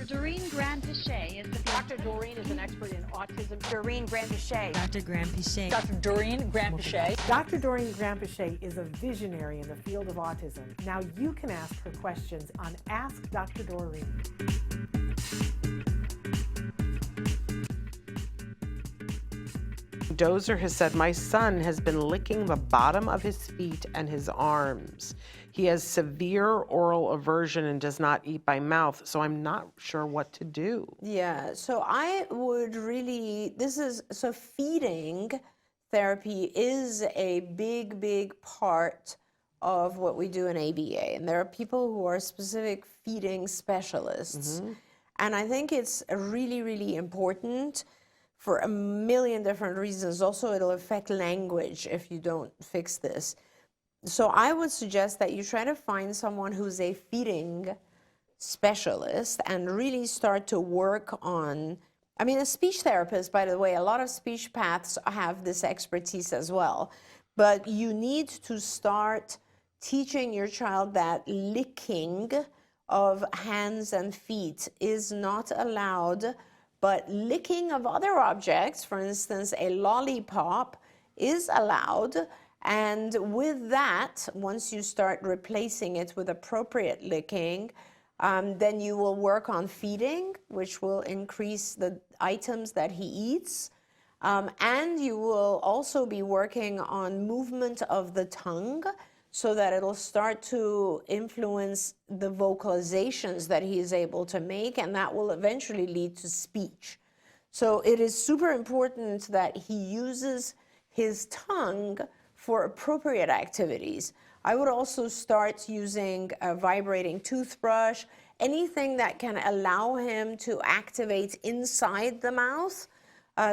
Doreen Granpeesheh is the Dr. Doreen is an expert in autism. Doreen Granpeesheh. Dr. Granpeesheh. Dr. Doreen Granpeesheh. Dr. Doreen Granpeesheh is a visionary in the field of autism. Now you can ask her questions on Ask Dr. Doreen. Dozer has said, my son has been licking the bottom of his feet and his arms. He has severe oral aversion and does not eat by mouth, so I'm not sure what to do. Yeah, so I would really, so feeding therapy is a big, big part of what we do in ABA. And there are people who are specific feeding specialists. Mm-hmm. And I think it's really, really important for a million different reasons. Also, it'll affect language if you don't fix this. So I would suggest that you try to find someone who's a feeding specialist and really start to work on, I mean, a speech therapist, by the way, a lot of speech paths have this expertise as well. But you need to start teaching your child that licking of hands and feet is not allowed, but licking of other objects, for instance, a lollipop, is allowed. And with that, once you start replacing it with appropriate licking, then you will work on feeding, which will increase the items that he eats. And you will also be working on movement of the tongue so that it'll start to influence the vocalizations that he is able to make, and that will eventually lead to speech. So it is super important that he uses his tongue for appropriate activities. I would also start using a vibrating toothbrush, anything that can allow him to activate inside the mouth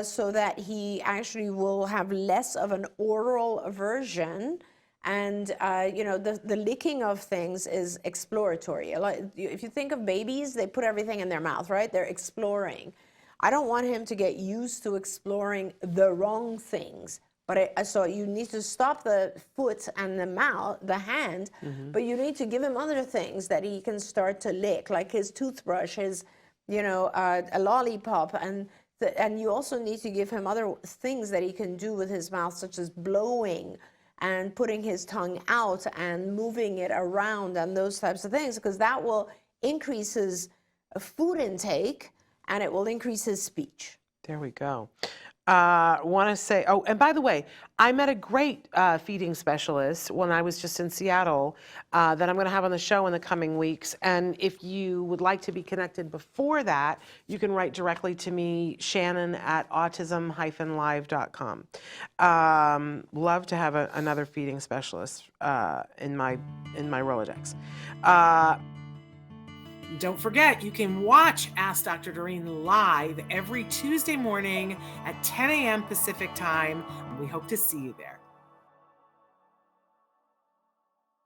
so that he actually will have less of an oral aversion. And, you know, the licking of things is exploratory. If you think of babies, they put everything in their mouth, right? They're exploring. I don't want him to get used to exploring the wrong things. But so you need to stop the foot and the mouth, the hand, but you need to give him other things that he can start to lick, like his toothbrush, his, you know, a lollipop, and you also need to give him other things that he can do with his mouth, such as blowing and putting his tongue out and moving it around and those types of things, because that will increase his food intake and it will increase his speech. There we go. Want to say, oh, and by the way, I met a great feeding specialist when I was just in Seattle that I'm going to have on the show in the coming weeks. And if you would like to be connected before that, you can write directly to me, Shannon at autism-live.com. Love to have another feeding specialist in my Rolodex. Don't forget, you can watch Ask Dr. Doreen live every Tuesday morning at 10 a.m. Pacific time. We hope to see you there.